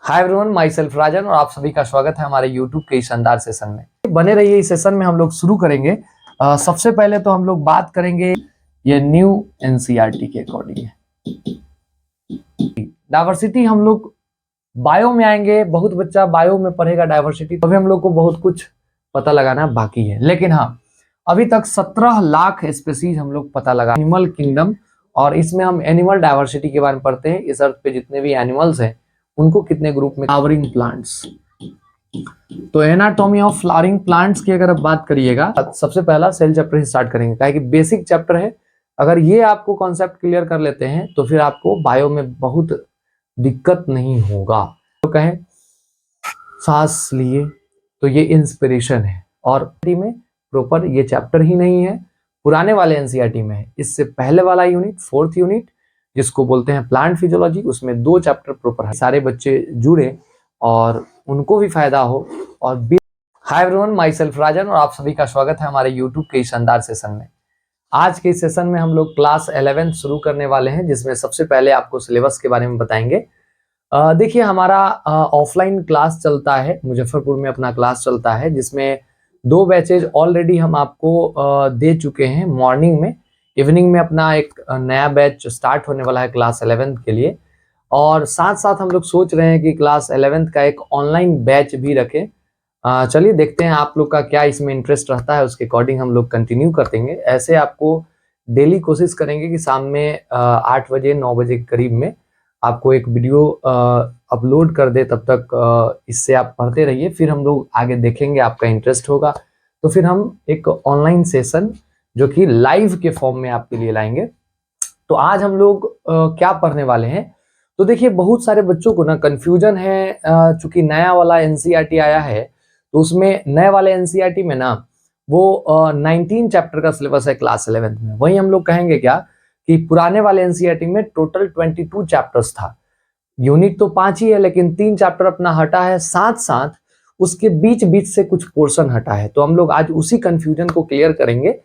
Hi everyone, my self राजन और आप सभी का स्वागत है हमारे यूट्यूब के इस शानदार सेशन में। बने रहिए, इस सेशन में हम लोग शुरू करेंगे। सबसे पहले तो हम लोग बात करेंगे ये न्यू एनसीईआरटी के अकॉर्डिंग डाइवर्सिटी। हम लोग बायो में आएंगे, बहुत बच्चा बायो में पढ़ेगा डाइवर्सिटी, तो अभी हम लोग को बहुत कुछ पता लगाना बाकी है। लेकिन हाँ, अभी तक 17 लाख स्पेसीज हम लोग पता लगा एनिमल किंगडम, और इसमें हम एनिमल डाइवर्सिटी के बारे में पढ़ते हैं। इस अर्थ पे जितने भी एनिमल्स हैं उनको कितने ग्रुप में, फ्लावरिंग प्लांट्स। तो एनाटॉमी ऑफ फ्लावरिंग प्लांट्स की अगर आप बात करिएगा, सबसे पहला सेल चैप्टर ही स्टार्ट करेंगे, क्या कि बेसिक चैप्टर है। अगर ये आपको कॉन्सेप्ट क्लियर कर लेते हैं तो फिर आपको बायो में बहुत दिक्कत नहीं होगा। तो कहें सांस लिए तो ये इंस्पिरेशन है, और में प्रॉपर ये चैप्टर ही नहीं है, पुराने वाले एनसीईआरटी में है। इससे पहले वाला यूनिट, फोर्थ यूनिट, जिसको बोलते हैं प्लांट फिजियोलॉजी, उसमें 2 चैप्टर प्रॉपर है। सारे बच्चे जुड़े और उनको भी फायदा हो। और हाय एवरीवन, माई सेल्फ राजन और आप सभी का स्वागत है हमारे यूट्यूब के इस शानदार सेशन में। आज के इस सेशन में हम लोग क्लास 11 शुरू करने वाले हैं, जिसमें सबसे पहले आपको सिलेबस के बारे में बताएंगे। देखिए, हमारा ऑफलाइन क्लास चलता है, मुजफ्फरपुर में अपना क्लास चलता है, जिसमें 2 बैचेज ऑलरेडी हम आपको दे चुके हैं मॉर्निंग में। इवनिंग में अपना एक नया बैच स्टार्ट होने वाला है क्लास 11th के लिए, और साथ साथ हम लोग सोच रहे हैं कि क्लास 11th का एक ऑनलाइन बैच भी रखें। चलिए देखते हैं आप लोग का क्या इसमें इंटरेस्ट रहता है, उसके अकॉर्डिंग हम लोग कंटिन्यू कर देंगे। ऐसे आपको डेली कोशिश करेंगे कि शाम में 8 बजे 9 बजे के करीब में आपको एक वीडियो अपलोड कर दे। तब तक इससे आप पढ़ते रहिए, फिर हम लोग आगे देखेंगे, आपका इंटरेस्ट होगा तो फिर हम एक ऑनलाइन सेशन जो कि लाइव के फॉर्म में आपके लिए लाएंगे। तो आज हम लोग क्या पढ़ने वाले हैं, तो देखिए बहुत सारे बच्चों को ना कंफ्यूजन है। चूंकि नया वाला एनसीईआरटी आया है, तो उसमें नए वाले एनसीईआरटी में ना वो 19 चैप्टर का सिलेबस है क्लास 11th में। वहीं हम लोग कहेंगे क्या कि पुराने वाले एनसीईआरटी में टोटल 22 चैप्टर्स था। यूनिट तो 5 ही है, लेकिन 3 चैप्टर अपना हटा है, साथ साथ उसके बीच बीच से कुछ पोर्शन हटा है। तो हम लोग आज उसी कंफ्यूजन को क्लियर करेंगे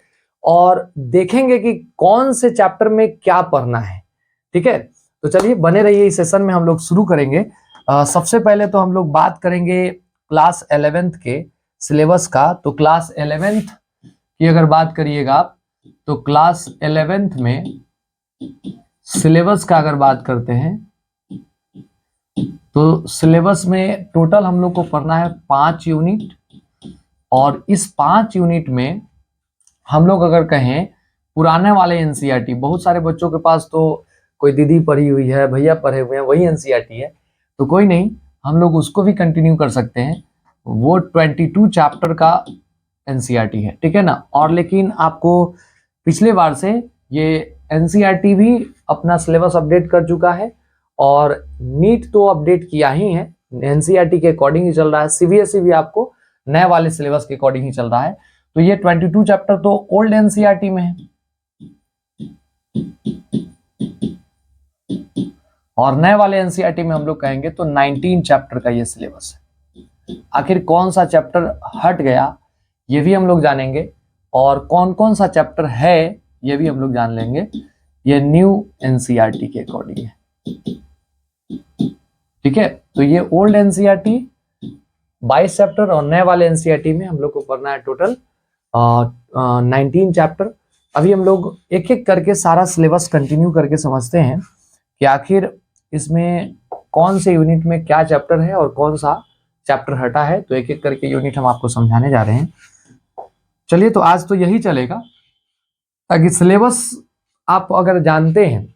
और देखेंगे कि कौन से चैप्टर में क्या पढ़ना है। ठीक है, तो चलिए बने रहिए, इस सेशन में हम लोग शुरू करेंगे। सबसे पहले तो हम लोग बात करेंगे क्लास 11th के सिलेबस का। तो क्लास 11th की अगर बात करिएगा आप, तो क्लास 11th में सिलेबस का अगर बात करते हैं तो सिलेबस में टोटल हम लोग को पढ़ना है 5 यूनिट, और इस 5 यूनिट में हम लोग अगर कहें पुराने वाले एनसीईआरटी, बहुत सारे बच्चों के पास तो कोई दीदी पढ़ी हुई है, भैया पढ़े हुए हैं, वही एनसीईआरटी है, तो कोई नहीं, हम लोग उसको भी कंटिन्यू कर सकते हैं। वो 22 चैप्टर का एनसीईआरटी है, ठीक है ना। और लेकिन आपको पिछले बार से ये एनसीईआरटी भी अपना सिलेबस अपडेट कर चुका है, और नीट तो अपडेट किया ही है, एनसीईआरटी के अकॉर्डिंग ही चल रहा है। सीबीएसई भी आपको नए वाले सिलेबस के अकॉर्डिंग ही चल रहा है। तो ये 22 चैप्टर तो ओल्ड एनसीईआरटी में है, और नए वाले एनसीईआरटी में हम लोग कहेंगे तो 19 चैप्टर का ये सिलेबस है। आखिर कौन सा चैप्टर हट गया ये भी हम लोग जानेंगे, और कौन कौन सा चैप्टर है ये भी हम लोग जान लेंगे। ये न्यू एनसीईआरटी के अकॉर्डिंग है, ठीक है। तो ये ओल्ड एनसीईआरटी 22 चैप्टर, और नए वाले एनसीईआरटी में हम लोग को पढ़ना है टोटल 19 चैप्टर। अभी हम लोग एक एक करके सारा सिलेबस कंटिन्यू करके समझते हैं कि आखिर इसमें कौन से यूनिट में क्या चैप्टर है और कौन सा चैप्टर हटा है। तो एक एक करके यूनिट हम आपको समझाने जा रहे हैं। चलिए, तो आज तो यही चलेगा, ताकि सिलेबस आप अगर जानते हैं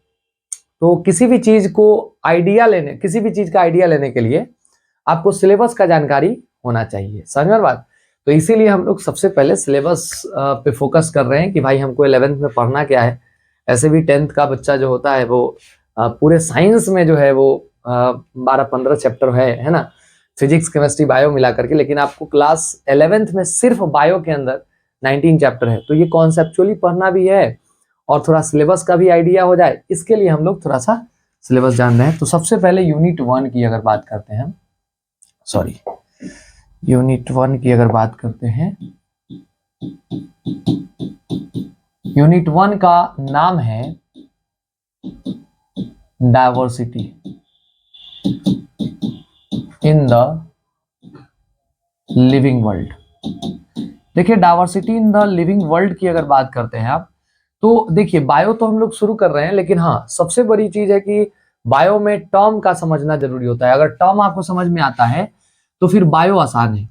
तो किसी भी चीज को आइडिया लेने, किसी भी चीज का आइडिया लेने के लिए आपको सिलेबस का जानकारी होना चाहिए, समझ में बात। तो इसीलिए हम लोग सबसे पहले सिलेबस पे फोकस कर रहे हैं कि भाई हमको 11th में पढ़ना क्या है। ऐसे भी 10th का बच्चा जो होता है वो पूरे साइंस में जो है वो 12-15 चैप्टर है ना, फिजिक्स केमिस्ट्री बायो मिला करके। लेकिन आपको क्लास 11th में सिर्फ बायो के अंदर 19 चैप्टर है, तो ये कॉन्सेप्चुअली पढ़ना भी है और थोड़ा सिलेबस का भी आइडिया हो जाए, इसके लिए हम लोग थोड़ा सा सिलेबस जान रहे हैं। तो सबसे पहले यूनिट 1 की अगर बात करते हैं, यूनिट 1 की अगर बात करते हैं, यूनिट 1 का नाम है diversity. In the living world. देखिए diversity in the living world की अगर बात करते हैं आप, तो देखिए बायो तो हम लोग शुरू कर रहे हैं, लेकिन हाँ सबसे बड़ी चीज है कि बायो में टर्म का समझना जरूरी होता है। अगर टर्म आपको समझ में आता है तो फिर बायो आसान है,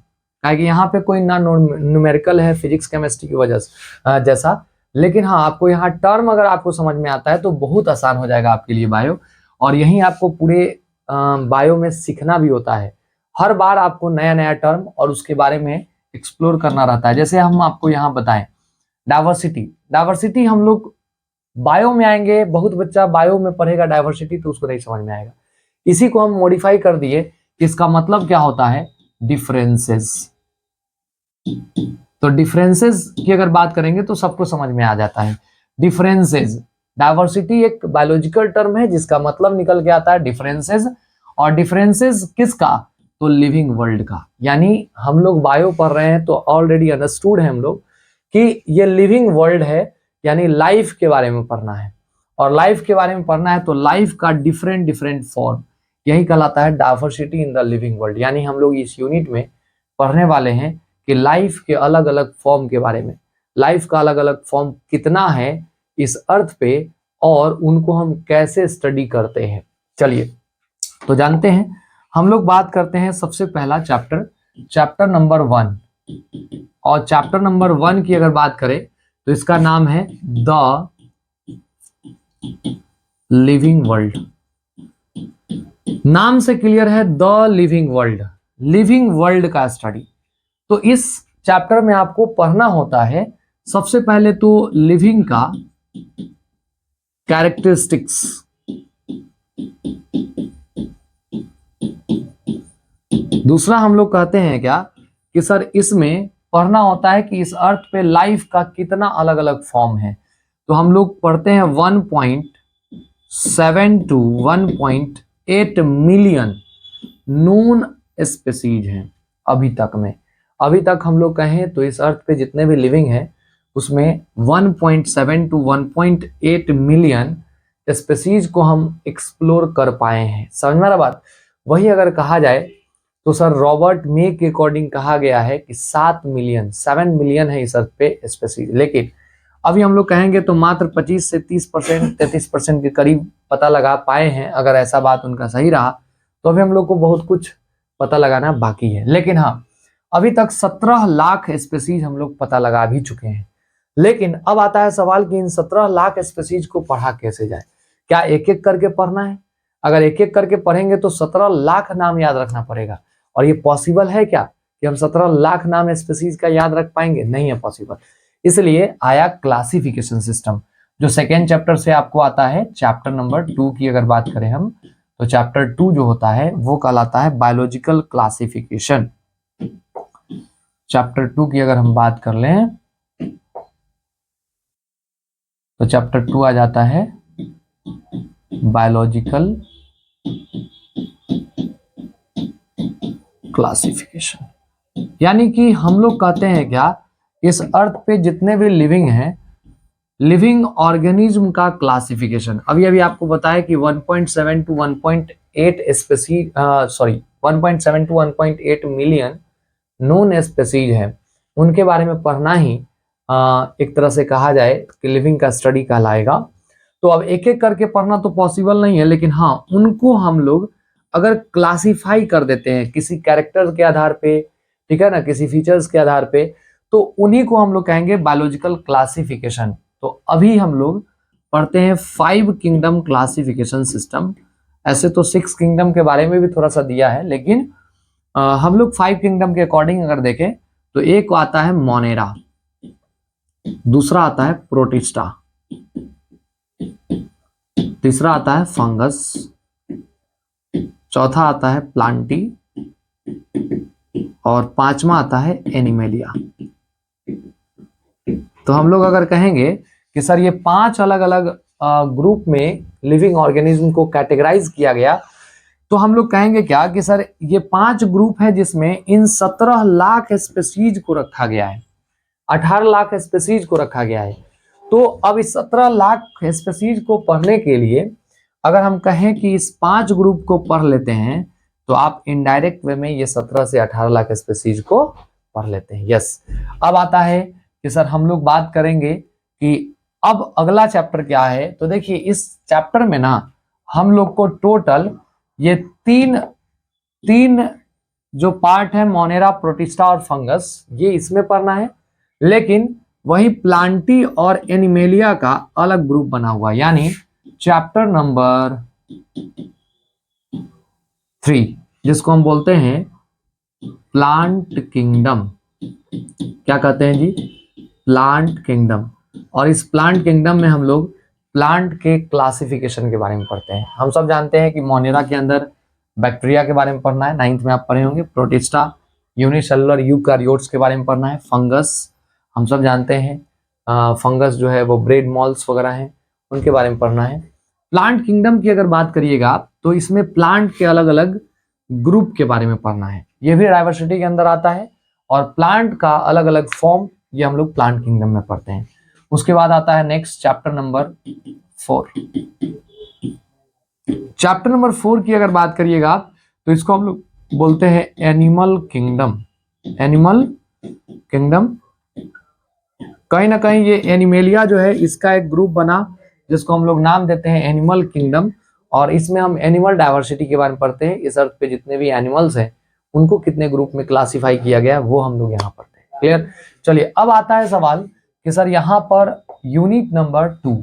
क्योंकि यहाँ पे कोई ना न्यूमेरिकल है फिजिक्स केमिस्ट्री की वजह से जैसा, लेकिन हाँ आपको यहाँ टर्म अगर आपको समझ में आता है तो बहुत आसान हो जाएगा आपके लिए बायो। और यही आपको पूरे बायो में सीखना भी होता है। हर बार आपको नया नया टर्म और उसके बारे में एक्सप्लोर करना रहता है। जैसे हम आपको यहाँ बताएं डाइवर्सिटी, डाइवर्सिटी हम लोग बायो में आएंगे, बहुत बच्चा बायो में पढ़ेगा डाइवर्सिटी तो उसको नहीं समझ में आएगा। इसी को हम मॉडिफाई कर दिए कि इसका मतलब क्या होता है, डिफरेंसेस। तो डिफरेंसेस की अगर बात करेंगे तो सबको समझ में आ जाता है। डिफरेंसेस, डाइवर्सिटी एक बायोलॉजिकल टर्म है जिसका मतलब निकल के आता है डिफरेंसेस। और डिफरेंसेस किसका, तो लिविंग वर्ल्ड का। यानी हम लोग बायो पढ़ रहे हैं तो ऑलरेडी अंडरस्टूड है हम लोग कि ये लिविंग वर्ल्ड है, यानी लाइफ के बारे में पढ़ना है। और लाइफ के बारे में पढ़ना है तो लाइफ का डिफरेंट डिफरेंट फॉर्म, यही कहलाता है diversity in the living world. यानी हम लोग इस यूनिट में पढ़ने वाले हैं कि लाइफ के अलग अलग फॉर्म के बारे में, लाइफ का अलग अलग फॉर्म कितना है इस अर्थ पे और उनको हम कैसे स्टडी करते हैं। चलिए तो जानते हैं, हम लोग बात करते हैं सबसे पहला चैप्टर, चैप्टर नंबर 1। और चैप्टर नंबर 1 की अगर बात करें तो इसका नाम है द लिविंग वर्ल्ड। नाम से क्लियर है, the living world, living world का स्टडी। तो इस चैप्टर में आपको पढ़ना होता है सबसे पहले तो लिविंग का कैरेक्टरिस्टिक्स, दूसरा हम लोग कहते हैं क्या कि सर इसमें पढ़ना होता है कि इस अर्थ पे लाइफ का कितना अलग अलग फॉर्म है। तो हम लोग पढ़ते हैं 1.7 to 1.8 मिलियन नोन स्पीसीज हैं अभी तक में। अभी तक हम लोग कहें तो इस अर्थ पे जितने भी लिविंग है उसमें 1.7 to 1.8 मिलियन स्पीसीज को हम एक्सप्लोर कर पाए हैं। समझ में आ रहा बात। वही अगर कहा जाए तो सर रॉबर्ट मे के अकॉर्डिंग कहा गया है कि 7 मिलियन है इस अर्थ पे स्पीसीज। लेकिन अभी हम लोग कहेंगे तो मात्र 25 से 30%, 33% के करीब पता लगा पाए हैं। अगर ऐसा बात उनका सही रहा तो अभी हम लोग को बहुत कुछ पता लगाना बाकी है। लेकिन हाँ अभी तक 17 लाख स्पीसीज हम लोग पता लगा भी चुके हैं। लेकिन अब आता है सवाल कि इन 17 लाख स्पीसीज को पढ़ा कैसे जाए। क्या एक एक करके पढ़ना है? अगर एक एक करके पढ़ेंगे तो 17 लाख नाम याद रखना पड़ेगा। और ये पॉसिबल है क्या कि हम 17 लाख नाम स्पीसीज का याद रख पाएंगे? नहीं है पॉसिबल। इसलिए आया क्लासिफिकेशन सिस्टम, जो सेकेंड चैप्टर से आपको आता है। चैप्टर नंबर 2 की अगर बात करें हम तो चैप्टर 2 जो होता है वो कहलाता है बायोलॉजिकल क्लासिफिकेशन। चैप्टर 2 की अगर हम बात कर लें तो चैप्टर 2 आ जाता है बायोलॉजिकल क्लासिफिकेशन। यानी कि हम लोग कहते हैं क्या, इस अर्थ पे जितने भी लिविंग हैं, लिविंग ऑर्गेनिज्म का क्लासिफिकेशन। अभी अभी आपको बताया कि 1.7 to 1.8 species, 1.7 to 1.8 million known species है, उनके बारे में पढ़ना ही एक तरह से कहा जाए कि लिविंग का स्टडी कहलाएगा। तो अब एक एक करके पढ़ना तो पॉसिबल नहीं है, लेकिन हाँ उनको हम लोग अगर क्लासिफाई कर देते हैं किसी कैरेक्टर के आधार पे, ठीक है ना, किसी फीचर्स के आधार पे, तो उन्हीं को हम लोग कहेंगे बायोलॉजिकल क्लासिफिकेशन। तो अभी हम लोग पढ़ते हैं 5 किंगडम क्लासिफिकेशन सिस्टम। ऐसे तो 6 किंगडम के बारे में भी थोड़ा सा दिया है, लेकिन हम लोग 5 किंगडम के अकॉर्डिंग अगर देखें तो एक आता है मोनेरा, दूसरा आता है प्रोटिस्टा, तीसरा आता है फंगस, चौथा आता है प्लांटी और पांचवा आता है एनिमेलिया। तो हम लोग अगर कहेंगे कि सर ये 5 अलग अलग ग्रुप में लिविंग ऑर्गेनिज्म को कैटेगराइज किया गया, तो हम लोग कहेंगे क्या कि सर ये 5 ग्रुप है जिसमें इन 17 लाख स्पीसीज को रखा गया है, 18 लाख स्पीसीज को रखा गया है। तो अब इस 17 लाख स्पीसीज को पढ़ने के लिए अगर हम कहें कि इस 5 ग्रुप को पढ़ लेते हैं तो आप इनडायरेक्ट वे में ये 17 से 18 लाख स्पीसीज को पढ़ लेते हैं। यस, अब आता है कि सर हम लोग बात करेंगे कि अब अगला चैप्टर क्या है। तो देखिए इस चैप्टर में ना हम लोग को टोटल ये तीन जो पार्ट है, मोनेरा, प्रोटिस्टा और फंगस, ये इसमें पढ़ना है। लेकिन वही प्लांटी और एनिमेलिया का अलग ग्रुप बना हुआ है, यानी चैप्टर नंबर 3 जिसको हम बोलते हैं प्लांट किंगडम। क्या कहते हैं जी? Plant kingdom. और इस प्लांट किंगडम में हम लोग प्लांट के क्लासिफिकेशन के बारे में पढ़ते हैं। हम सब जानते हैं कि मोनेरा के अंदर बैक्टीरिया के बारे में पढ़ना है, 9th में आप पढ़े होंगे। प्रोटिस्टा यूनिसेलुलर यूकैरियोट्स के बारे में पढ़ना है। फंगस हम सब जानते हैं, फंगस जो है वो ब्रेड मॉल्स वगैरह हैं, उनके बारे में पढ़ना है। प्लांट किंगडम की अगर बात करिएगा आप, तो इसमें प्लांट के अलग अलग ग्रुप के बारे में पढ़ना है। ये भी डाइवर्सिटी के अंदर आता है। और प्लांट का अलग अलग फॉर्म ये हम लोग प्लांट किंगडम में पढ़ते हैं। उसके बाद आता है next chapter number 4। Chapter number 4 की अगर बात करिएगा आप, तो इसको हम लोग बोलते हैं एनिमल किंगडम। एनिमल किंगडम, कहीं ना कहीं ये एनिमेलिया जो है इसका एक ग्रुप बना जिसको हम लोग नाम देते हैं एनिमल किंगडम। और इसमें हम एनिमल डाइवर्सिटी के बारे में पढ़ते हैं। इस अर्थ पे जितने भी एनिमल्स हैं उनको कितने ग्रुप में क्लासिफाई किया गया वो हम लोग यहाँ पढ़ते हैं। क्लियर? चलिए, अब आता है सवाल कि सर यहाँ पर यूनिट नंबर 2,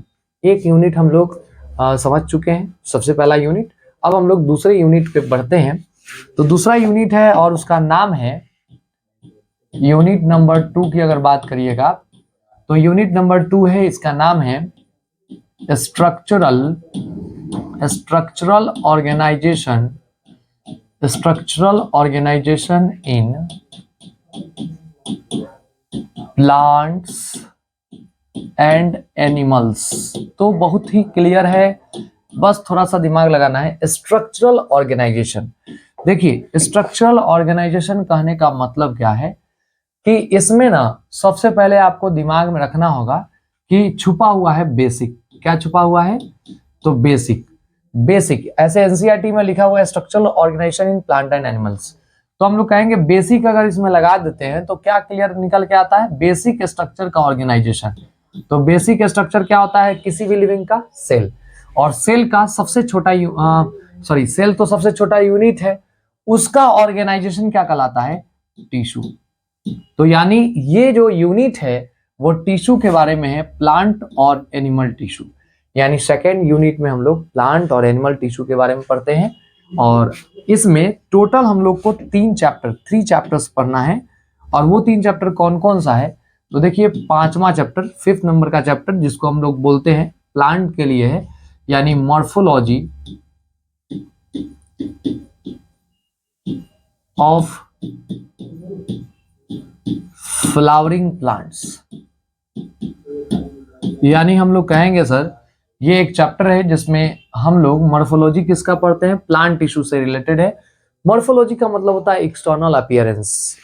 एक यूनिट हम लोग समझ चुके हैं, सबसे पहला यूनिट। अब हम लोग दूसरे यूनिट पे बढ़ते हैं। तो दूसरा यूनिट है और उसका नाम है यूनिट नंबर 2 की अगर बात करिएगा, तो यूनिट नंबर 2 है, इसका नाम है structural organisation in plants and animals. तो बहुत ही क्लियर है, बस थोड़ा सा दिमाग लगाना है। स्ट्रक्चरल ऑर्गेनाइजेशन, देखिए स्ट्रक्चरल ऑर्गेनाइजेशन कहने का मतलब क्या है कि इसमें ना सबसे पहले आपको दिमाग में रखना होगा कि छुपा हुआ है बेसिक। क्या छुपा हुआ है? तो बेसिक ऐसे एनसीईआरटी में लिखा हुआ है structural organisation in plant and animals. तो हम लोग कहेंगे बेसिक अगर इसमें लगा देते हैं तो क्या क्लियर निकल के आता है? बेसिक स्ट्रक्चर का ऑर्गेनाइजेशन। तो बेसिक स्ट्रक्चर क्या होता है? किसी भी लिविंग का सेल, और सेल का सबसे छोटा सेल तो सबसे छोटा यूनिट है, उसका ऑर्गेनाइजेशन क्या कहलाता है? टिश्यू। तो यानी ये जो यूनिट है वो टिश्यू के बारे में है, प्लांट और एनिमल टिश्यू। यानी सेकेंड यूनिट में हम लोग प्लांट और एनिमल टिश्यू के बारे में पढ़ते हैं। और इसमें टोटल हम लोग को 3 चैप्टर्स पढ़ना है। और वो 3 चैप्टर कौन कौन सा है? तो देखिए 5वां चैप्टर, 5th नंबर का चैप्टर जिसको हम लोग बोलते हैं प्लांट के लिए है, यानी मॉर्फोलॉजी ऑफ फ्लावरिंग प्लांट्स। यानी हम लोग कहेंगे सर ये एक चैप्टर है जिसमें हम लोग मॉर्फोलॉजी किसका पढ़ते हैं? प्लांट टिश्यू से रिलेटेड है। मॉर्फोलॉजी का मतलब होता है एक्सटर्नल अपीयरेंस,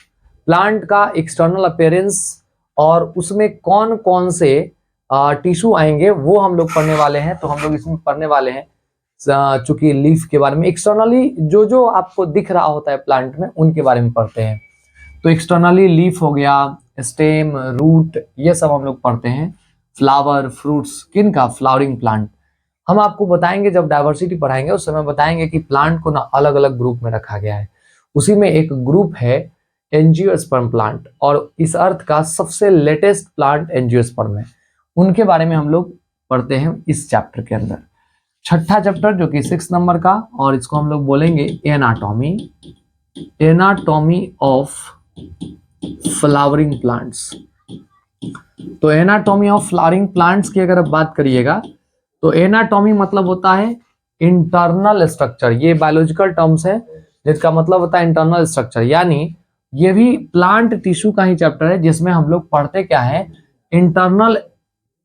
प्लांट का एक्सटर्नल अपीयरेंस, और उसमें कौन कौन से टिश्यू आएंगे वो हम लोग पढ़ने वाले हैं। तो हम लोग इसमें पढ़ने वाले हैं चूंकि लीफ के बारे में, एक्सटर्नली जो जो आपको दिख रहा होता है प्लांट में उनके बारे में पढ़ते हैं। तो एक्सटर्नली लीफ हो गया, स्टेम, रूट, ये सब हम लोग पढ़ते हैं। फ्लावर, फ्रूट्स, किन का? Flowering plant. हम आपको बताएंगे जब डाइवर्सिटी पढ़ाएंगे उस समय बताएंगे कि प्लांट को ना अलग अलग ग्रुप में रखा गया है। उसी में एक ग्रुप है एंजियोस्पर्म प्लांट, और इस अर्थ का सबसे लेटेस्ट प्लांट एंजियोस्पर्म है। उनके बारे में हम लोग पढ़ते हैं इस चैप्टर के अंदर। छठा चैप्टर जो कि 6 नंबर का, और इसको हम लोग बोलेंगे एनाटॉमी ऑफ फ्लावरिंग प्लांट्स। तो एनाटॉमी ऑफ फ्लावरिंग प्लांट्स की अगर आप बात करिएगा तो एनाटॉमी मतलब होता है इंटरनल स्ट्रक्चर। ये बायोलॉजिकल टर्म्स है जिसका मतलब होता है इंटरनल स्ट्रक्चर। यानी ये भी प्लांट टिश्यू का ही चैप्टर है जिसमें हम लोग पढ़ते क्या है? इंटरनल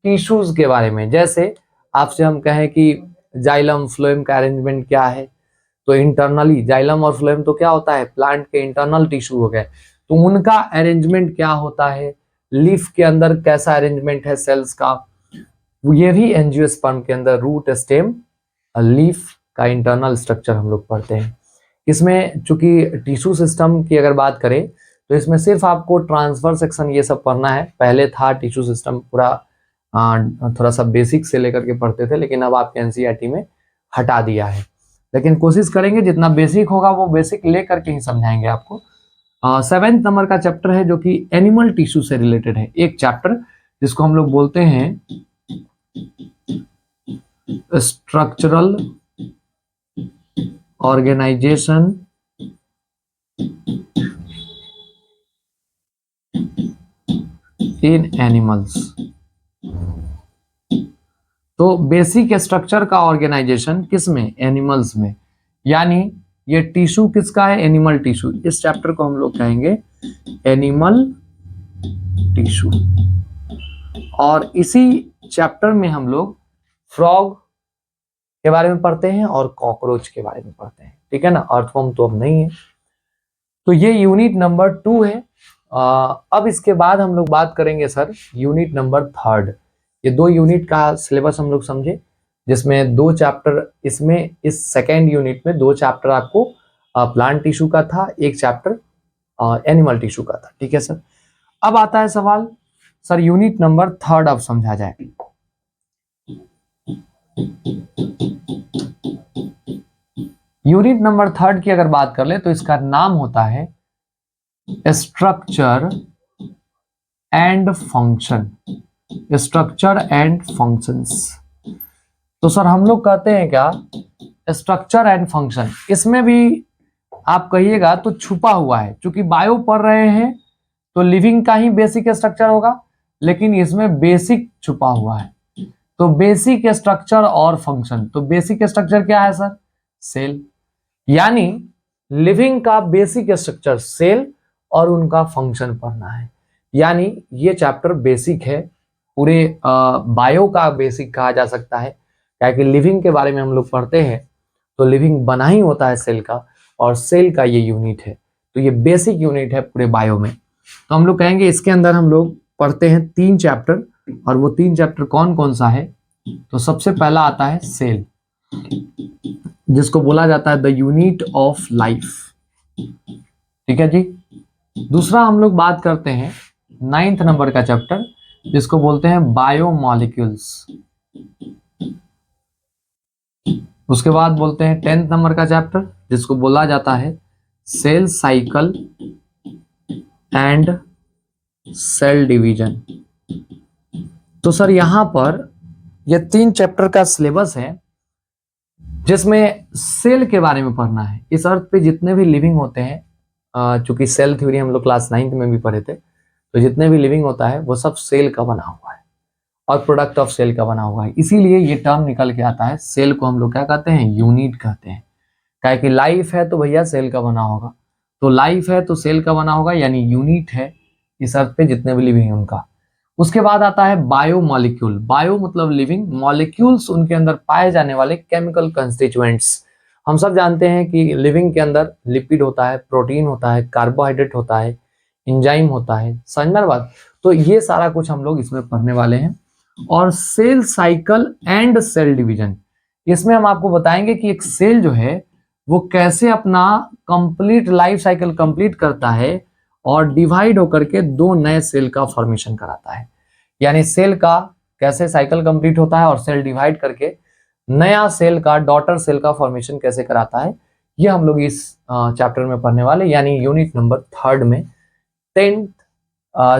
टिश्यूज के बारे में। जैसे आपसे हम कहें कि जाइलम फ्लोएम का अरेंजमेंट क्या है, तो इंटरनली जाइलम और फ्लोएम तो क्या होता है? प्लांट के इंटरनल टिश्यू हो गए, तो उनका अरेंजमेंट क्या होता है, लीफ के अंदर कैसा अरेंजमेंट है सेल्स का, ये भी एंजियोस्पर्म के अंदर रूट, स्टेम, लीफ का इंटरनल स्ट्रक्चर हम लोग पढ़ते हैं। इसमें चूंकि टिश्यू सिस्टम की अगर बात करें तो इसमें सिर्फ आपको ट्रांसफर सेक्शन ये सब पढ़ना है। पहले था टिश्यू सिस्टम पूरा थोड़ा सा बेसिक से लेकर के पढ़ते थे, लेकिन अब आपके एनसीईआरटी में हटा दिया है। लेकिन कोशिश करेंगे जितना बेसिक होगा वो बेसिक ले करके ही समझाएंगे आपको। 7th नंबर का चैप्टर है जो कि एनिमल टिश्यू से रिलेटेड है, एक चैप्टर जिसको हम लोग बोलते हैं स्ट्रक्चरल ऑर्गेनाइजेशन इन एनिमल्स। तो बेसिक स्ट्रक्चर का ऑर्गेनाइजेशन किस में? एनिमल्स में। यानी ये टिश्यू किसका है? Animal tissue. इस चैप्टर को हम लोग कहेंगे एनिमल टिश्यू। और इसी चैप्टर में हम लोग फ्रॉग के बारे में पढ़ते हैं और कॉकरोच के बारे में पढ़ते हैं, ठीक है ना। अर्थवर्म तो अब नहीं है। तो ये यूनिट नंबर 2 है। अब इसके बाद हम लोग बात करेंगे सर यूनिट नंबर 3। ये 2 यूनिट का सिलेबस हम लोग समझे, जिसमें 2 चैप्टर इसमें इस सेकेंड यूनिट में 2 चैप्टर आपको प्लांट टिश्यू का था, एक चैप्टर एनिमल टिश्यू का था, ठीक है सर। अब आता है सवाल सर यूनिट नंबर 3 अब समझा जाए। यूनिट नंबर 3 की अगर बात कर ले तो इसका नाम होता है structure and function. Structure and functions. तो सर हम लोग कहते हैं क्या स्ट्रक्चर एंड फंक्शन, इसमें भी आप कहिएगा तो छुपा हुआ है। क्योंकि बायो पढ़ रहे हैं तो लिविंग का ही बेसिक स्ट्रक्चर होगा, लेकिन इसमें बेसिक छुपा हुआ है। तो बेसिक स्ट्रक्चर और फंक्शन, तो बेसिक स्ट्रक्चर क्या है सर? सेल। यानी लिविंग का बेसिक स्ट्रक्चर सेल और उनका फंक्शन पढ़ना है। यानी ये चैप्टर बेसिक है, पूरे बायो का बेसिक कहा जा सकता है। क्या कि लिविंग के बारे में हम लोग पढ़ते हैं तो लिविंग बना ही होता है सेल का, और सेल का ये यूनिट है। तो ये बेसिक यूनिट है पूरे बायो में। तो हम लोग कहेंगे इसके अंदर हम लोग पढ़ते हैं 3 चैप्टर, और वो 3 चैप्टर कौन कौन सा है? तो सबसे पहला आता है सेल, जिसको बोला जाता है द यूनिट ऑफ लाइफ, ठीक है जी। दूसरा हम लोग बात करते हैं 9th नंबर का चैप्टर, जिसको बोलते हैं बायोमॉलिक्यूल्स। उसके बाद बोलते हैं 10th नंबर का चैप्टर, जिसको बोला जाता है cell cycle and cell division. तो सर यहां पर ये 3 चैप्टर का सिलेबस है, जिसमें सेल के बारे में पढ़ना है। इस अर्थ पे जितने भी लिविंग होते हैं, चूंकि सेल थ्योरी हम लोग क्लास 9th में भी पढ़े थे, तो जितने भी लिविंग होता है वो सब सेल का बना हुआ है और प्रोडक्ट ऑफ सेल का बना हुआ है। इसीलिए ये टर्म निकल के आता है। सेल को हम लोग क्या कहते हैं? यूनिट कहते हैं। क्या कि लाइफ है तो भैया सेल का बना होगा, तो लाइफ है तो सेल का बना होगा, यानी यूनिट है इस अर्थ पे जितने भी लिविंग है उनका। उसके बाद आता है बायोमॉलिक्यूल। बायो मतलब लिविंग, मॉलिक्यूल्स उनके अंदर पाए जाने वाले केमिकल कंस्टिट्यूएंट्स। हम सब जानते हैं कि लिविंग के अंदर लिपिड होता है, प्रोटीन होता है, कार्बोहाइड्रेट होता है, एंजाइम होता है, समझ में बात। तो ये सारा कुछ हम लोग इसमें पढ़ने वाले हैं। और cell cycle and cell division, इसमें हम आपको बताएंगे कि एक सेल जो है वो कैसे अपना कंप्लीट लाइफ साइकिल कंप्लीट करता है और डिवाइड होकर के 2 नए सेल का फॉर्मेशन कराता है। यानी सेल का कैसे साइकिल कंप्लीट होता है और सेल डिवाइड करके नया सेल का, डॉटर सेल का फॉर्मेशन कैसे कराता है, ये हम लोग इस चैप्टर में पढ़ने वाले। यानी यूनिट नंबर 3 में 10th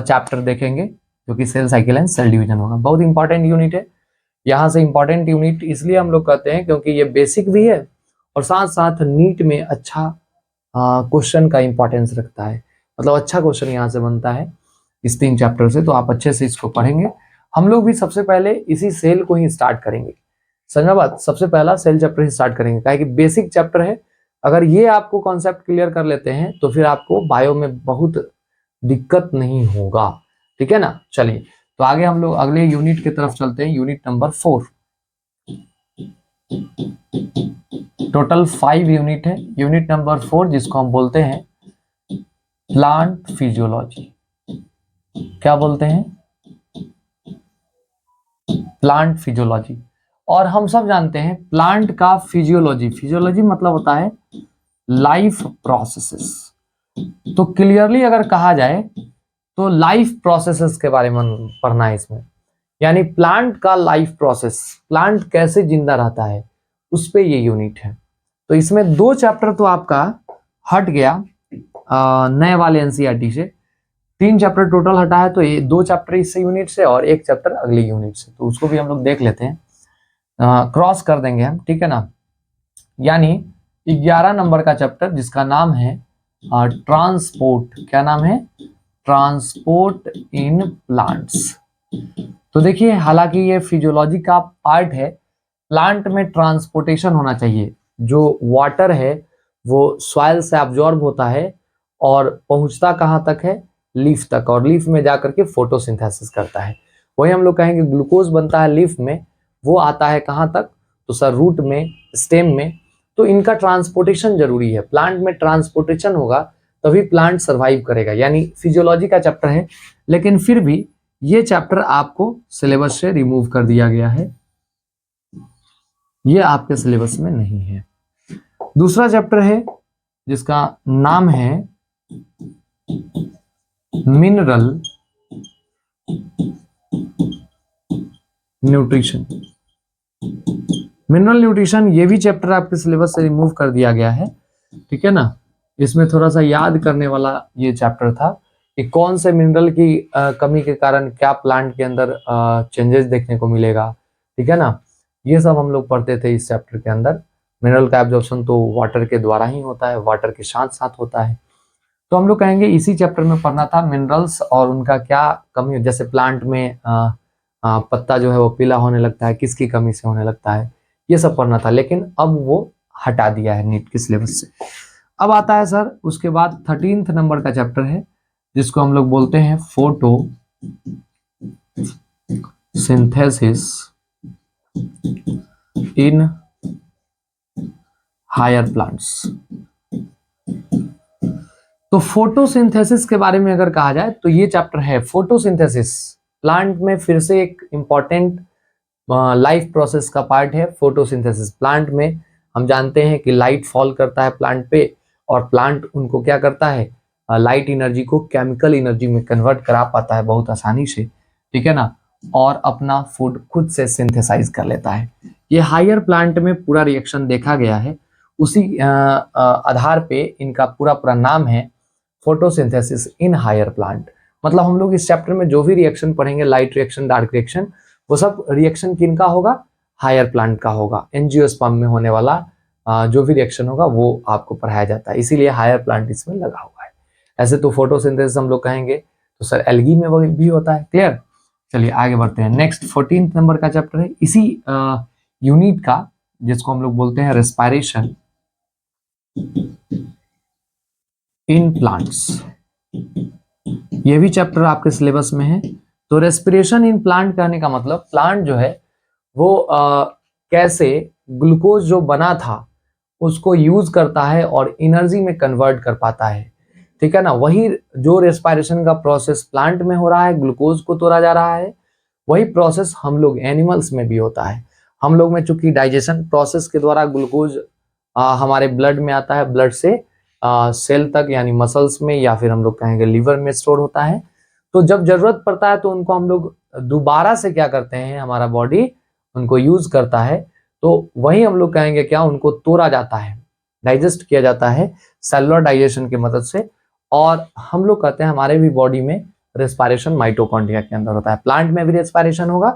चैप्टर देखेंगे, जो कि cell cycle and cell division होगा। बहुत इंपॉर्टेंट यूनिट है। यहाँ से इंपॉर्टेंट यूनिट इसलिए हम लोग कहते हैं क्योंकि ये बेसिक भी है और साथ साथ नीट में अच्छा क्वेश्चन का इंपॉर्टेंस रखता है। मतलब अच्छा क्वेश्चन यहाँ से बनता है इस 3 चैप्टर से। तो आप अच्छे से इसको पढ़ेंगे। हम लोग भी सबसे पहले इसी सेल को ही स्टार्ट करेंगे, समझा बात। सबसे पहला सेल चैप्टर ही स्टार्ट करेंगे, क्या कि बेसिक चैप्टर है। अगर ये आपको कॉन्सेप्ट क्लियर कर लेते हैं तो फिर आपको बायो में बहुत दिक्कत नहीं होगा, ठीक है ना। चलिए तो आगे हम लोग अगले यूनिट की तरफ चलते हैं, यूनिट नंबर 4। टोटल 5 यूनिट है। यूनिट नंबर 4 जिसको हम बोलते हैं प्लांट फिजियोलॉजी। क्या बोलते हैं? Plant physiology. और हम सब जानते हैं प्लांट का फिजियोलॉजी, फिजियोलॉजी मतलब होता है लाइफ प्रोसेसेस। तो क्लियरली अगर कहा जाए तो लाइफ प्रोसेसेस के बारे में पढ़ना है इसमें, यानी प्लांट का लाइफ प्रोसेस, प्लांट कैसे जिंदा रहता है, उस पे ये यूनिट है। तो इसमें 2 चैप्टर तो आपका हट गया नए वाले एनसीईआरटी से, 3 चैप्टर टोटल हटा है, तो ये 2 चैप्टर इस यूनिट से और 1 चैप्टर अगली यूनिट से, तो उसको भी हम लोग देख लेते हैं, क्रॉस कर देंगे हम, ठीक है ना। यानी 11 नंबर का चैप्टर जिसका नाम है ट्रांसपोर्ट, क्या नाम है, ट्रांसपोर्ट इन प्लांट्स। तो देखिए, हालांकि ये फिजियोलॉजी का पार्ट है, प्लांट में ट्रांसपोर्टेशन होना चाहिए, जो वाटर है वो सॉइल से एब्जॉर्ब होता है और पहुंचता कहाँ तक है, लीफ तक, और लीफ में जाकर के फोटोसिंथेसिस करता है। वही हम लोग कहेंगे ग्लूकोज बनता है लीफ में, वो आता है कहाँ तक, तो सर रूट में, स्टेम में। तो इनका ट्रांसपोर्टेशन जरूरी है, प्लांट में ट्रांसपोर्टेशन होगा तभी प्लांट सर्वाइव करेगा, यानी फिजियोलॉजी का चैप्टर है, लेकिन फिर भी ये चैप्टर आपको सिलेबस से रिमूव कर दिया गया है, ये आपके सिलेबस में नहीं है। दूसरा चैप्टर है जिसका नाम है मिनरल न्यूट्रिशन। मिनरल न्यूट्रिशन ये भी चैप्टर आपके सिलेबस से रिमूव कर दिया गया है, ठीक है ना। इसमें थोड़ा सा याद करने वाला ये चैप्टर था कि कौन से मिनरल की कमी के कारण क्या प्लांट के अंदर चेंजेस देखने को मिलेगा, ठीक है ना। ये सब हम लोग पढ़ते थे इस चैप्टर के अंदर। मिनरल का एब्जॉर्प्शन तो वाटर के द्वारा ही होता है, वाटर के साथ साथ होता है। तो हम लोग कहेंगे इसी चैप्टर में पढ़ना था मिनरल्स और उनका क्या कमी, जैसे प्लांट में पत्ता जो है वो पीला होने लगता है, किसकी कमी से होने लगता है, ये सब पढ़ना था, लेकिन अब वो हटा दिया है नीट के सिलेबस से। अब आता है सर उसके बाद 13th नंबर का चैप्टर है जिसको हम लोग बोलते हैं photosynthesis in higher plants. तो फोटोसिंथेसिस के बारे में अगर कहा जाए तो ये चैप्टर है फोटोसिंथेसिस, प्लांट में फिर से एक इंपॉर्टेंट लाइफ प्रोसेस का पार्ट है फोटोसिंथेसिस। प्लांट में हम जानते हैं कि लाइट फॉल करता है प्लांट पे और प्लांट उनको क्या करता है, लाइट एनर्जी को केमिकल एनर्जी में कन्वर्ट करा पाता है बहुत आसानी से, ठीक है ना, और अपना फूड खुद से सिंथेसाइज कर लेता है। ये हायर प्लांट में पूरा रिएक्शन देखा गया है, उसी आधार पे इनका पूरा पूरा नाम है फोटोसिंथेसिस इन हायर प्लांट। मतलब हम लोग इस चैप्टर में जो भी रिएक्शन पढ़ेंगे, लाइट रिएक्शन, डार्क रिएक्शन, वो सब रिएक्शन किनका होगा, हायर प्लांट का होगा। एंजियोस्पर्म में होने वाला जो भी रिएक्शन होगा वो आपको पढ़ाया जाता है, इसीलिए हायर प्लांट इसमें लगा हुआ है। ऐसे तो फोटोसिंथेसिस हम लोग कहेंगे तो सर एल्गी में भी होता है, क्लियर। चलिए आगे बढ़ते हैं। नेक्स्ट 14th नंबर का चैप्टर है इसी यूनिट का, जिसको हम लोग बोलते हैं रेस्पिरेशन इन प्लांट्स। ये भी चैप्टर आपके सिलेबस में है। तो रेस्पिरेशन इन प्लांट कहने का मतलब प्लांट जो है वो कैसे ग्लूकोज जो बना था उसको यूज करता है और एनर्जी में कन्वर्ट कर पाता है, ठीक है ना। वही जो रेस्पिरेशन का प्रोसेस प्लांट में हो रहा है, ग्लूकोज को तोड़ा जा रहा है, वही प्रोसेस हम लोग एनिमल्स में भी होता है। हम लोग में चूंकि डाइजेशन प्रोसेस के द्वारा ग्लूकोज हमारे ब्लड में आता है, ब्लड से सेल तक यानी मसल्स में या फिर हम लोग कहेंगे लीवर में स्टोर होता है। तो जब जरूरत पड़ता है तो उनको हम लोग दोबारा से क्या करते हैं, हमारा बॉडी उनको यूज करता है, तो वही हम लोग कहेंगे क्या, उनको तोड़ा जाता है, डाइजेस्ट किया जाता है सेलुलर डाइजेशन की मदद से। और हम लोग कहते हैं हमारे भी बॉडी में रेस्पिरेशन माइटोकॉन्ड्रिया के अंदर होता है। प्लांट में भी रेस्पिरेशन होगा,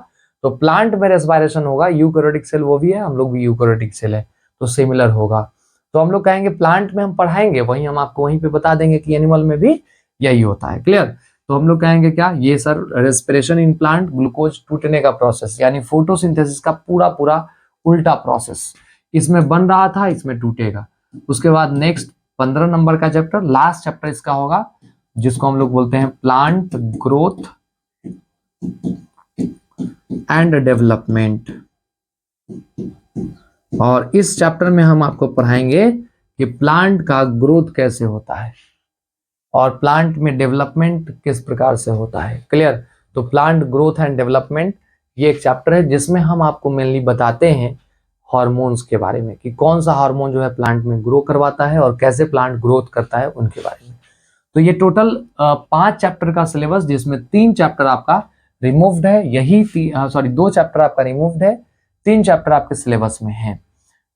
तो प्लांट में रेस्पिरेशन होगा, यूकैरियोटिक सेल वो भी है, हम लोग भी यूकैरियोटिक सेल है, तो सिमिलर होगा। तो हम लोग कहेंगे प्लांट में हम पढ़ाएंगे, वहीं हम आपको वहीं पे बता देंगे कि एनिमल में भी यही होता है, क्लियर। तो हम लोग कहेंगे क्या, ये sir respiration in plant, glucose टूटने का प्रोसेस यानी फोटोसिंथेसिस का पूरा पूरा उल्टा प्रोसेस, इसमें बन रहा था इसमें टूटेगा। उसके बाद नेक्स्ट 15 नंबर का चैप्टर, लास्ट चैप्टर इसका होगा, जिसको हम लोग बोलते हैं प्लांट ग्रोथ एंड डेवलपमेंट। और इस चैप्टर में हम आपको पढ़ाएंगे कि प्लांट का ग्रोथ कैसे होता है और प्लांट में डेवलपमेंट किस प्रकार से होता है, क्लियर। तो प्लांट ग्रोथ एंड डेवलपमेंट ये एक चैप्टर है जिसमें हम आपको मेनली बताते हैं हार्मोन्स के बारे में कि कौन सा हार्मोन जो है प्लांट में ग्रो करवाता है और कैसे प्लांट ग्रोथ करता है उनके बारे में। तो ये टोटल 5 चैप्टर का सिलेबस, जिसमें 3 चैप्टर आपका रिमूव्ड है, यही 2 चैप्टर आपका रिमूव्ड है, 3 चैप्टर आपके सिलेबस में है।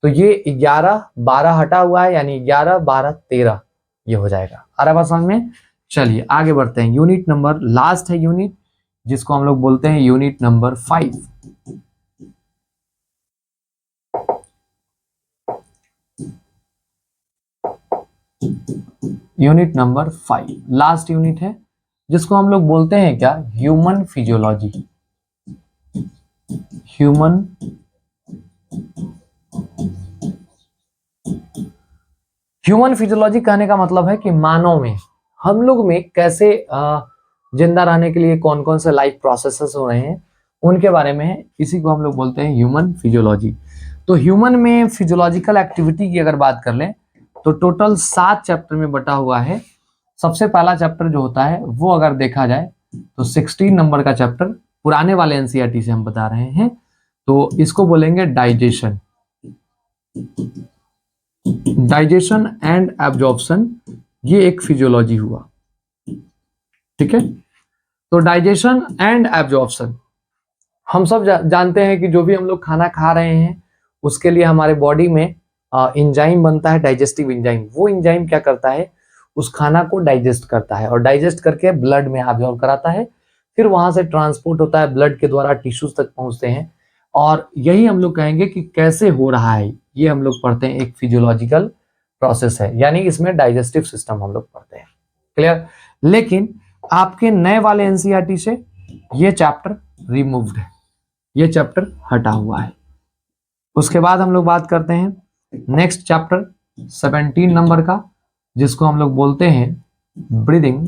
तो ये 11 12 हटा हुआ है, यानी 11 12 13 ये हो जाएगा। आ रहा है बात समझ में? चलिए आगे बढ़ते हैं। यूनिट नंबर लास्ट है यूनिट, जिसको हम लोग बोलते हैं unit number 5। Unit number 5 last unit है, जिसको हम लोग बोलते हैं क्या, ह्यूमन फिजियोलॉजी। ह्यूमन फिजियोलॉजी कहने का मतलब है कि मानव में, हम लोग में कैसे जिंदा रहने के लिए कौन कौन से लाइफ प्रोसेसेस हो रहे हैं उनके बारे में है। इसी को हम लोग बोलते हैं ह्यूमन फिजियोलॉजी। तो ह्यूमन में फिजियोलॉजिकल एक्टिविटी की अगर बात कर लें तो टोटल 7 चैप्टर में बटा हुआ है। सबसे पहला चैप्टर जो होता है वो अगर देखा जाए तो 16 नंबर का चैप्टर, पुराने वाले एनसीईआरटी से हम बता रहे हैं, तो इसको बोलेंगे डाइजेशन। डाइजेशन एंड एब्जॉर्प्शन, ये एक फिजियोलॉजी हुआ, ठीक है। तो डाइजेशन एंड एब्जॉर्प्शन, हम सब जानते हैं कि जो भी हम लोग खाना खा रहे हैं उसके लिए हमारे बॉडी में एंजाइम बनता है, डाइजेस्टिव एंजाइम। वो एंजाइम क्या करता है, उस खाना को डाइजेस्ट करता है और डाइजेस्ट करके ब्लड में एब्जॉर्ब कराता है, फिर वहां से ट्रांसपोर्ट होता है, ब्लड के द्वारा टिश्यूज तक पहुंचते हैं। और यही हम लोग कहेंगे कि कैसे हो रहा है, ये हम लोग पढ़ते हैं, एक फिजियोलॉजिकल प्रोसेस है, यानी इसमें डाइजेस्टिव सिस्टम हम लोग पढ़ते हैं। क्लियर? लेकिन आपके नए वाले एनसीईआरटी से ये चैप्टर रिमूव्ड है, ये चैप्टर हटा हुआ है। उसके बाद हम लोग बात करते हैं नेक्स्ट चैप्टर 17 नंबर का, जिसको हम लोग बोलते हैं ब्रीदिंग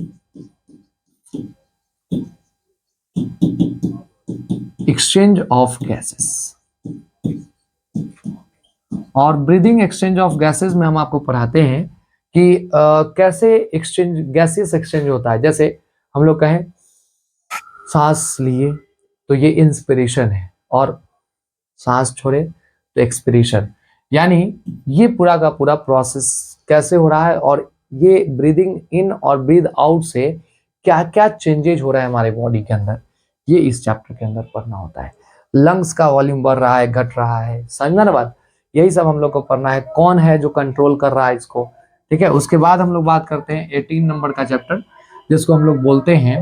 एक्सचेंज ऑफ गैसेस। और ब्रीदिंग एक्सचेंज ऑफ गैसेस में हम आपको पढ़ाते हैं कि कैसे एक्सचेंज, गैसेस एक्सचेंज होता है। जैसे हम लोग कहें सांस लिए तो ये इंस्पिरेशन है, और सांस छोड़े तो एक्सपिरेशन, यानी ये पूरा का पूरा प्रोसेस कैसे हो रहा है और ये ब्रीदिंग इन और ब्रीद आउट से क्या क्या चेंजेज हो रहा है हमारे बॉडी के अंदर, ये इस चैप्टर के अंदर पढ़ना होता है। लंग्स का वॉल्यूम बढ़ रहा है, घट रहा है, समझना ना बात, यही सब हम लोग को पढ़ना है। कौन है जो कंट्रोल कर रहा है इसको, ठीक है। उसके बाद हम लोग बात करते हैं 18 नंबर का चैप्टर, जिसको हम लोग बोलते हैं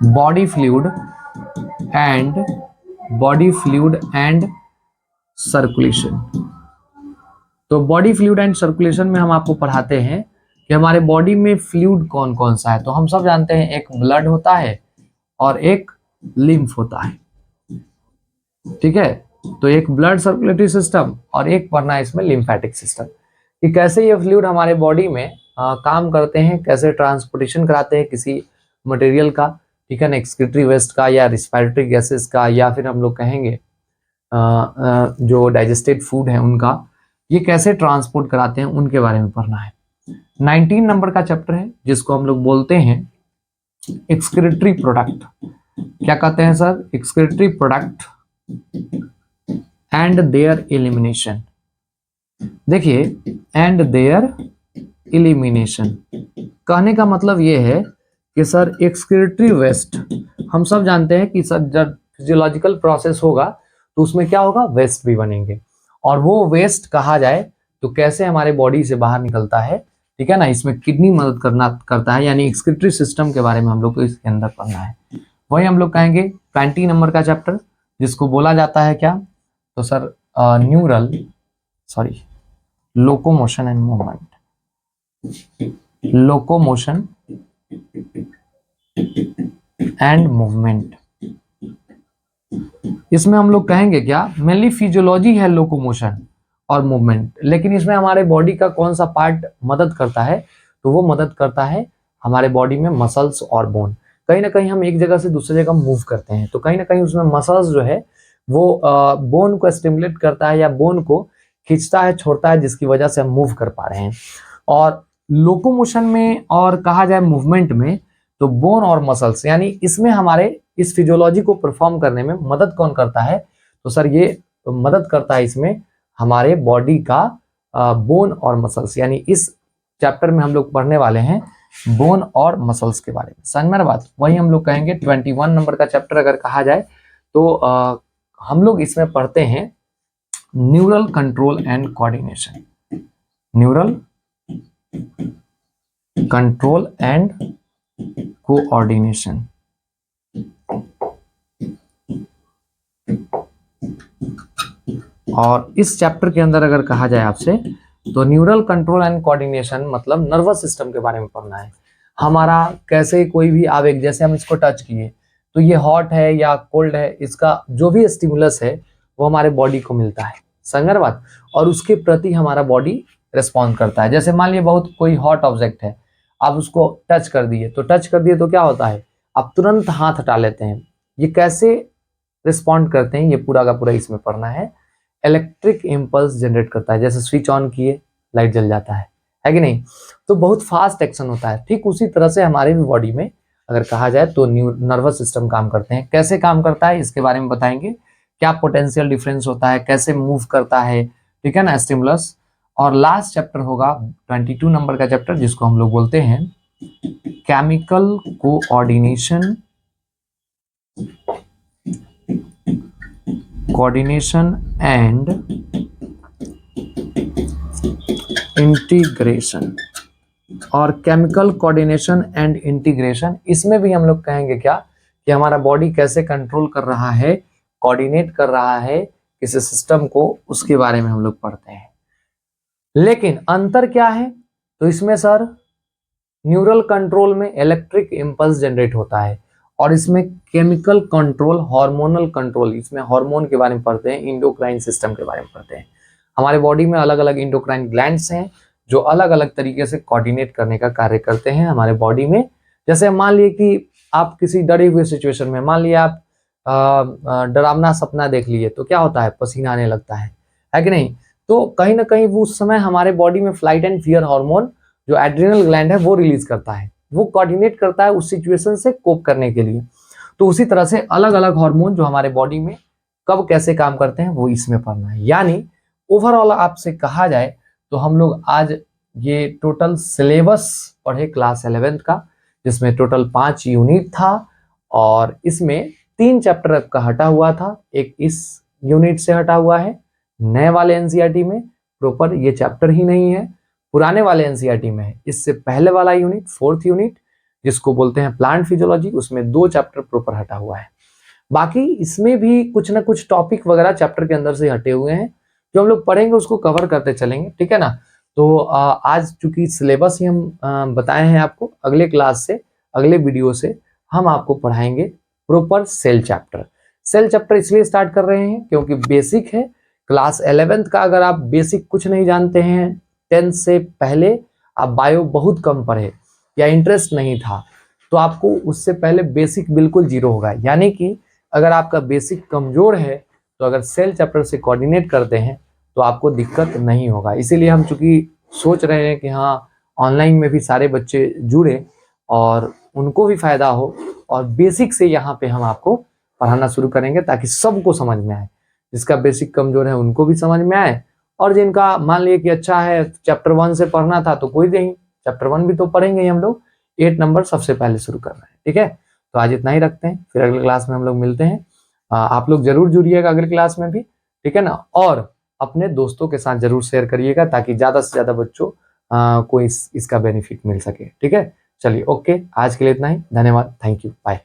बॉडी फ्लूइड एंड सर्कुलेशन। तो बॉडी फ्लूइड एंड सर्कुलेशन में हम आपको पढ़ाते हैं कि हमारे बॉडी में फ्लूइड कौन कौन सा है। तो हम सब जानते हैं एक ब्लड होता है और एक लिम्फ होता है, ठीक है। तो एक ब्लड सर्कुलेटरी सिस्टम और एक पढ़ना है इसमें लिम्फेटिक सिस्टम, कि कैसे ये फ्लूइड हमारे बॉडी में काम करते हैं, कैसे ट्रांसपोर्टेशन कराते हैं किसी मटेरियल का, ठीक है ना, एक्सक्रीटरी वेस्ट का या रिस्पिरेटरी गैसेस का, या फिर हम लोग कहेंगे जो डाइजेस्टेड फूड है उनका, ये कैसे ट्रांसपोर्ट कराते हैं उनके बारे में पढ़ना है। 19 नंबर का चैप्टर है, जिसको हम लोग बोलते हैं एक्सक्रीटरी प्रोडक्ट। क्या कहते हैं sir? Excretory product and there elimination. देखिए, एंड देयर एलिमिनेशन कहने का मतलब ये है कि सर एक्सक्रीटरी वेस्ट, हम सब जानते हैं कि सर जब फिजियोलॉजिकल प्रोसेस होगा तो उसमें क्या होगा, वेस्ट भी बनेंगे, और वो वेस्ट कहा जाए तो कैसे हमारे बॉडी से बाहर निकलता है, ठीक है ना, इसमें किडनी मदद करता है, यानी एक्सक्रीटरी सिस्टम के बारे में हम लोग को इसके अंदर पढ़ना है। वही हम लोग कहेंगे 20 नंबर का चैप्टर, जिसको बोला जाता है क्या, तो सर लोकोमोशन एंड मूवमेंट। इसमें हम लोग कहेंगे क्या, मेनली फिजियोलॉजी है लोकोमोशन और मूवमेंट, लेकिन इसमें हमारे बॉडी का कौन सा पार्ट मदद करता है, तो वो मदद करता है हमारे बॉडी में मसल्स और बोन। कहीं ना कहीं हम एक जगह से दूसरी जगह मूव करते हैं, तो कहीं ना कहीं उसमें मसल्स जो है वो बोन को स्टिमुलेट करता है या बोन को खींचता है, छोड़ता है, जिसकी वजह से हम मूव कर पा रहे हैं। और लोकोमोशन में और कहा जाए मूवमेंट में, तो बोन और मसल्स, यानी इसमें हमारे इस फिजियोलॉजी को परफॉर्म करने में मदद कौन करता है, तो सर ये मदद करता है इसमें हमारे बॉडी का बोन और मसल्स, यानी इस चैप्टर में हम लोग पढ़ने वाले हैं बोन और मसल्स के बारे में। समझ में बात? वही हम लोग कहेंगे 21 नंबर का चैप्टर अगर कहा जाए तो हम लोग इसमें पढ़ते हैं neural control and coordination. Neural control and coordination. और इस चैप्टर के अंदर अगर कहा जाए आपसे तो न्यूरल कंट्रोल एंड कोऑर्डिनेशन मतलब नर्वस सिस्टम के बारे में पढ़ना है। हमारा कैसे कोई भी आवेग, जैसे हम इसको टच किए तो ये हॉट है या कोल्ड है, इसका जो भी स्टिमुलस है वो हमारे बॉडी को मिलता है, समझ बात, और उसके प्रति हमारा बॉडी रिस्पॉन्ड करता है। जैसे मान लीजिए बहुत कोई हॉट ऑब्जेक्ट है, आप उसको टच कर दिए तो क्या होता है, आप तुरंत हाथ हटा लेते हैं। ये कैसे रिस्पॉन्ड करते हैं ये पूरा का पूरा इसमें पढ़ना है। इलेक्ट्रिक इम्पल्स जनरेट करता है, जैसे स्विच ऑन किए लाइट जल जाता है कि नहीं, तो बहुत फास्ट एक्शन होता है। ठीक उसी तरह से हमारे भी बॉडी में अगर कहा जाए तो नर्वस सिस्टम काम करते हैं। कैसे काम करता है इसके बारे में बताएंगे, क्या पोटेंशियल डिफरेंस होता है, कैसे मूव करता है, ठीक है ना, स्टिमुलस। और लास्ट चैप्टर होगा 22 नंबर का चैप्टर, जिसको हम लोग बोलते हैं केमिकल कोऑर्डिनेशन एंड इंटीग्रेशन। और केमिकल कोऑर्डिनेशन एंड इंटीग्रेशन, इसमें भी हम लोग कहेंगे क्या कि हमारा बॉडी कैसे कंट्रोल कर रहा है, कोऑर्डिनेट कर रहा है किसी सिस्टम को, उसके बारे में हम लोग पढ़ते हैं। लेकिन अंतर क्या है, तो इसमें सर न्यूरल कंट्रोल में इलेक्ट्रिक इंपल्स जनरेट होता है और इसमें केमिकल कंट्रोल, हार्मोनल कंट्रोल, इसमें हार्मोन के बारे में पढ़ते हैं, इंडोक्राइन सिस्टम के बारे में पढ़ते हैं। हमारे बॉडी में अलग अलग इंडोक्राइन ग्लैंड्स हैं जो अलग अलग तरीके से कोऑर्डिनेट करने का कार्य करते हैं हमारे बॉडी में। जैसे मान लिए कि आप किसी डरे हुए सिचुएशन में, मान लिया आप डरावना सपना देख लिए तो क्या होता है, पसीना आने लगता है कि नहीं, तो कहीं ना कहीं वो उस समय हमारे बॉडी में फ्लाइट एंड फियर हार्मोन जो एड्रिनल ग्लैंड है वो रिलीज करता है, वो कोऑर्डिनेट करता है उस सिचुएशन से कोप करने के लिए। तो उसी तरह से अलग अलग हार्मोन जो हमारे बॉडी में कब कैसे काम करते हैं वो इसमें पढ़ना है। यानी ओवरऑल आपसे कहा जाए तो हम लोग आज ये टोटल सिलेबस पढ़े क्लास 11th का, जिसमें टोटल 5 यूनिट था और इसमें 3 चैप्टर का हटा हुआ था, एक इस यूनिट से हटा हुआ है। नए वाले एनसीईआरटी में प्रॉपर ये चैप्टर ही नहीं है, पुराने वाले एनसीईआरटी में है। इससे पहले वाला यूनिट 4th यूनिट जिसको बोलते हैं प्लांट फिजियोलॉजी, उसमें 2 चैप्टर प्रॉपर हटा हुआ है। बाकी इसमें भी कुछ ना कुछ टॉपिक वगैरह चैप्टर के अंदर से हटे हुए हैं जो हम लोग पढ़ेंगे, उसको कवर करते चलेंगे, ठीक है ना। तो आज चूंकि सिलेबस ही हम बताए हैं आपको, अगले क्लास से, अगले वीडियो से हम आपको पढ़ाएंगे proper cell chapter. Cell chapter इसलिए स्टार्ट कर रहे हैं क्योंकि बेसिक है। क्लास 11th का अगर आप बेसिक कुछ नहीं जानते हैं, 10th से पहले आप बायो बहुत कम पढ़े या इंटरेस्ट नहीं था, तो आपको उससे पहले बेसिक बिल्कुल जीरो होगा। यानी कि अगर आपका बेसिक कमजोर है तो अगर सेल चैप्टर से कोऑर्डिनेट करते हैं तो आपको दिक्कत नहीं होगा। इसीलिए हम चूंकि सोच रहे हैं कि हाँ ऑनलाइन में भी सारे बच्चे जुड़े और उनको भी फायदा हो, और बेसिक से यहाँ पे हम आपको पढ़ाना शुरू करेंगे ताकि सबको समझ में आए। जिसका बेसिक कमजोर है उनको भी समझ में आए, और जिनका मान लिए कि अच्छा है चैप्टर 1 से पढ़ना था तो कोई नहीं, चैप्टर 1 भी तो पढ़ेंगे ही हम लोग। 8 नंबर सबसे पहले शुरू कर रहे हैं, ठीक है। तो आज इतना ही रखते हैं, फिर अगले क्लास में हम लोग मिलते हैं। आप लोग जरूर जुड़िएगा अगले क्लास में भी, ठीक है ना, और अपने दोस्तों के साथ जरूर शेयर करिएगा ताकि ज्यादा से ज्यादा बच्चों को इसका बेनिफिट मिल सके, ठीक है। चलिए ओके, आज के लिए इतना ही, धन्यवाद, थैंक यू, बाय।